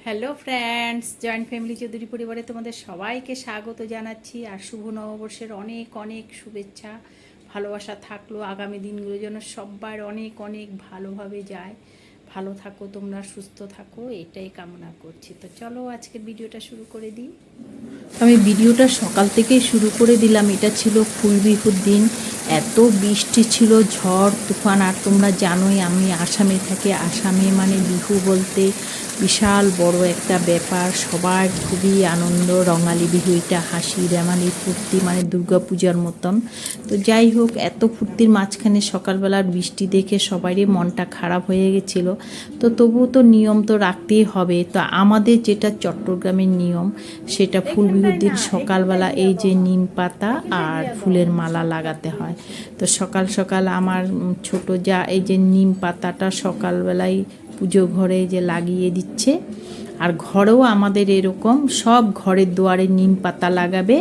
Hello friends, joint family Chowdhury পরিবারে তোমাদের সবাইকে স্বাগত জানাচ্ছি। আর শুভ নববর্ষের অনেক অনেক শুভেচ্ছা, ভালোবাসা থাকলো। আগামী দিনগুলোর জন্য সবার অনেক অনেক ভালোভাবে যায়। ভালো থাকো তোমরা, সুস্থ থাকো, এটাই কামনা করছি। তো চলো আজকের ভিডিওটা শুরু করে দিই। আমি ভিডিওটা সকাল থেকেই শুরু করে দিলাম। এটা ছিল ফুল বিহুর দিন। এত বৃষ্টি ছিল, ঝড় তুফান। আর তোমরা জানোই আমি আসামে থাকি। আসামে মানে বিহু বলতে বিশাল বড় একটা ব্যাপার। সবার খুবই আনন্দ, রঙালি বিহু এটা, হাসি রেমালি ফুর্তি, মানে দুর্গাপূজার মতন। তো যাই হোক, এত ফুর্তির মাঝখানে সকালবেলার বৃষ্টি দেখে সবারই মনটা খারাপ হয়ে গেছিলো। তো তবুও তো নিয়ম তো রাখতেই হবে। তো আমাদের যেটা চট্টগ্রামের নিয়ম, সেটা ফুল বিহুর দিন সকালবেলা এই যে নিম পাতা আর ফুলের মালা লাগাতে হয়। তো সকাল সকাল আমার ছোট যা এই যে নিম পাতাটা সকালবেলায় পুজো ঘরে যে লাগিয়ে দিচ্ছে। আর ঘরেও আমাদের এরকম সব ঘরের দুয়ারে নিম পাতা লাগাবে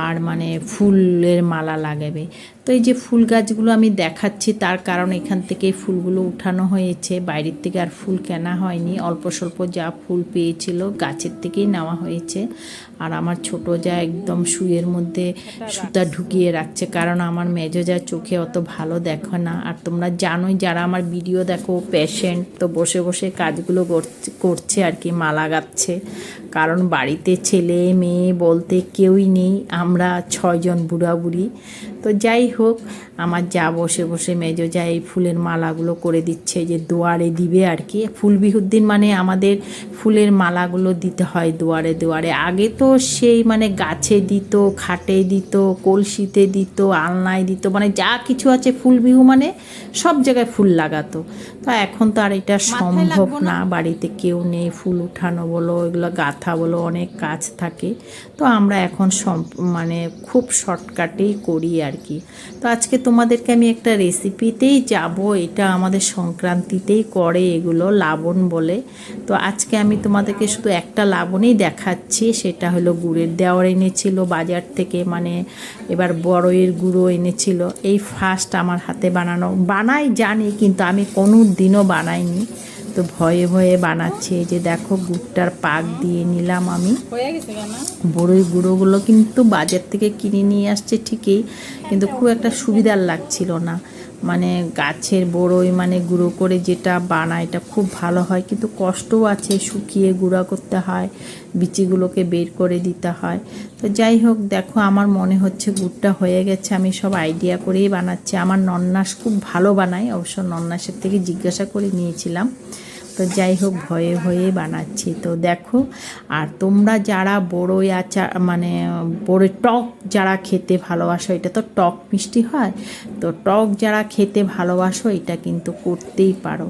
আর মানে ফুলের মালা লাগাবে। তো এই যে ফুল গাছগুলো আমি দেখাচ্ছি, তার কারণ এখান থেকে ফুলগুলো উঠানো হয়েছে, বাইরের থেকে আর ফুল কেনা হয়নি। অল্প স্বল্প যা ফুল পেয়েছিল গাছের থেকেই নেওয়া হয়েছে। আর আমার ছোট যা একদম শুয়ের মধ্যে সুতা ঢুকিয়ে রাখছে, কারণ আমার মেজো যা চোখে অত ভালো দেখো না। আর তোমরা জানোই যারা আমার ভিডিও দেখো, পেশেন্ট তো বসে বসে কাজগুলো করছে আর কি, মালা গাচ্ছে। কারণ বাড়িতে ছেলে মেয়ে বলতে কেউই নেই, আমরা 6 জন বুড়া বুড়ি। তো যাই হোক, আমার যা বসে বসে মেজো যা এই ফুলের মালাগুলো করে দিচ্ছে, যে দুয়ারে দিবে আর কি। ফুল বিহুর দিন মানে আমাদের ফুলের মালাগুলো দিতে হয় দুয়ারে দুয়ারে। আগে তো সেই মানে গাছে দিত, খাটে দিত, কলসিতে দিত, আলনায় দিত, মানে যা কিছু আছে ফুল বিহু মানে সব জায়গায় ফুল লাগাতো। তো এখন তো আর এটা সম্ভব না, বাড়িতে কেউ নেই, ফুল উঠানো বলো, এগুলো গাঁথা বলো, অনেক কাজ থাকে। তো আমরা এখন মানে খুব শর্টকাটেই করি আর কি। তো আজকে তোমাদেরকে আমি একটা রেসিপিতেই যাব। এটা আমাদের সংক্রান্তিতেই করে, এগুলো লাবণ বলে। তো আজকে আমি তোমাদেরকে শুধু একটা লাবণেই দেখাচ্ছি, সেটা হলো গুড়ের দেওয়ার এনেছিল বাজার থেকে, মানে এবার বড়ইয়ের গুঁড়ো এনেছিল। এই ফার্স্ট আমার হাতে বানানো, বানাই জানি কিন্তু আমি কোনো দিনও বানাইনি। তো ভয়ে ভয়ে বানাচ্ছি। এই যে দেখো, গুড়টার পাক দিয়ে নিলাম আমি। বড়ই গুঁড়োগুলো কিন্তু বাজার থেকে কিনে নিয়ে আসছে ঠিকই, কিন্তু খুব একটা সুবিধার লাগছিল না। মানে গাছের বড়ই মানে গুঁড়ো করে যেটা বানায় এটা খুব ভালো হয়, কিন্তু কষ্টও আছে, শুকিয়ে গুঁড়া করতে হয়, বিচিগুলোকে বের করে দিতে হয়। তো যাই হোক, দেখো আমার মনে হচ্ছে গুড়টা হয়ে গেছে। আমি সব আইডিয়া করেই বানাচ্ছি। আমার নন্নাস খুব ভালো বানায়, অবশ্য নন্নাসের থেকে জিজ্ঞাসা করে নিয়েছিলাম। তো যাই হোক, ভয়ে ভয়ে বানাচ্ছি। তো দেখো, আর তোমরা যারা বড়ই আচার মানে বড়ই টক যারা খেতে ভালোবাসো, এটা তো টক মিষ্টি হয়, তো টক যারা খেতে ভালোবাসো এটা কিন্তু করতেই পারো।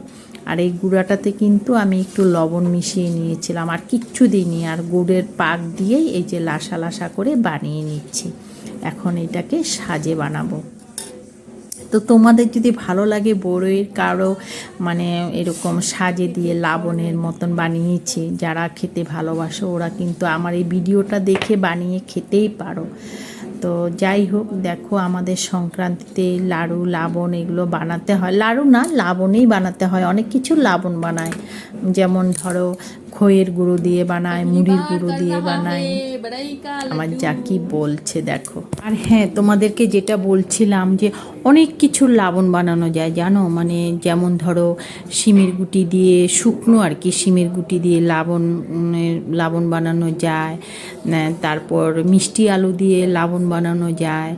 আর এই গুঁড়াটাতে কিন্তু আমি একটু লবণ মিশিয়ে নিয়েছিলাম, আর কিচ্ছু দিইনি। আর গুড়ের পাক দিয়েই এই যে লাসা লাসা করে বানিয়ে নিচ্ছি। এখন এটাকে সাজে বানাবো। তো তোমাদের যদি ভালো লাগে বড়ইয়ের কারো মানে এরকম সাজে দিয়ে লাবণের মতন বানিয়েছি, যারা খেতে ভালোবাসো ওরা কিন্তু আমার এই ভিডিওটা দেখে বানিয়ে খেতেই পারো। তো যাই হোক, দেখো আমাদের সংক্রান্তিতে লাড়ু লাবণ এগুলো বানাতে হয়। লাড়ু না, লাবণেই বানাতে হয়। অনেক কিছু লাবণ বানায়, যেমন ধরো খইয়ের গুঁড়ো দিয়ে বানায়, মুড়ির গুঁড়ো দিয়ে বানায়। আমার যা কি বলছে দেখো। আর হ্যাঁ, তোমাদেরকে যেটা বলছিলাম যে অনেক কিছু লাবণ বানানো যায় জানো, মানে যেমন ধরো শিমের গুটি দিয়ে, শুকনো আর কি শিমের গুটি দিয়ে লাবণ বানানো যায়। তারপর মিষ্টি আলু দিয়ে লাবণ বানানো যায়।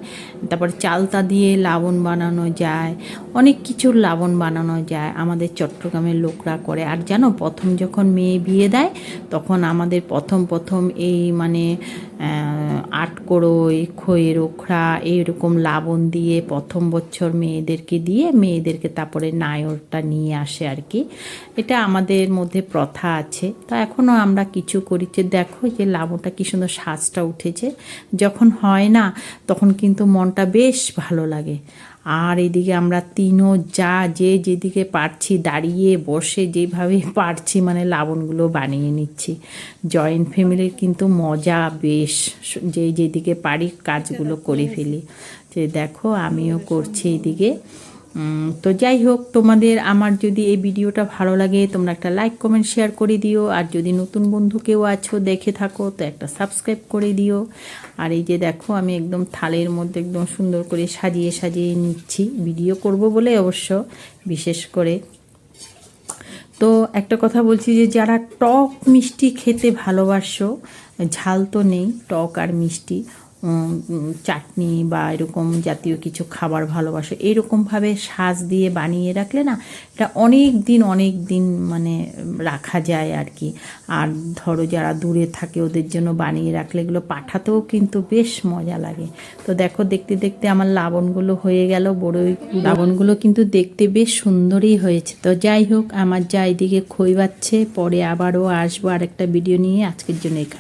তারপর চালতা দিয়ে লাবণ বানানো যায়। অনেক কিছু লাবণ বানানো যায়, আমাদের চট্টগ্রামের লোকরা করে। আর জানো, প্রথম যখন মেয়ে বিয়ে দেয় তখন আমাদের প্রথম এই মানে আটকড়ই, খইয়ের ওখরা, এইরকম লাবণ দিয়ে প্রথম বছর মেয়েদেরকে তারপরে নায়রটা নিয়ে আসে আর কি। এটা আমাদের মধ্যে প্রথা আছে। তো এখনও আমরা কিছু করি। যে দেখো যে লাবণটা কি সুন্দর সাজটা উঠেছে, যখন হয় না তখন কিন্তু মনটা বেশ ভালো লাগে। আর এদিকে আমরা তিনও যে যেদিকে পারছি দাঁড়িয়ে বসে যেভাবে পারছি মানে লাবণগুলো বানিয়ে নিচ্ছি। জয়েন্ট ফ্যামিলির কিন্তু মজা বেশ, যেদিকে পারি কাজগুলো করে ফেলি। যে দেখো আমিও করছি এদিকে। তো যাই হোক, তোমাদের আমার যদি এই ভিডিওটা ভালো লাগে তোমরা একটা লাইক কমেন্ট শেয়ার করে দিও, আর যদি নতুন বন্ধু কেউ আছো দেখে থাকো তো একটা সাবস্ক্রাইব করে দিও। আর এই যে দেখো আমি একদম থালের মধ্যে একদম সুন্দর করে সাজিয়ে সাজিয়ে নিচ্ছি, ভিডিও করব বলে অবশ্য বিশেষ করে। তো একটা কথা বলছি যে যারা টক মিষ্টি খেতে ভালোবাসো, ঝাল তো নেই, টক আর মিষ্টি, চাটনি বা এরকম জাতীয় কিছু খাবার ভালোবাসো, এরকমভাবে সাজ দিয়ে বানিয়ে রাখলে না এটা অনেক দিন মানে রাখা যায় আর কি। আর ধরো যারা দূরে থাকে ওদের জন্য বানিয়ে রাখলে এগুলো পাঠাতেও কিন্তু বেশ মজা লাগে। তো দেখো দেখতে দেখতে আমার লাবণগুলো হয়ে গেল, বড়ই লাবণগুলো কিন্তু দেখতে বেশ সুন্দরই হয়েছে। তো যাই হোক, আমার যা এদিকে খই বাচ্ছে, পরে আবারও আসবো আরেকটা ভিডিও নিয়ে। আজকের জন্য এখানে।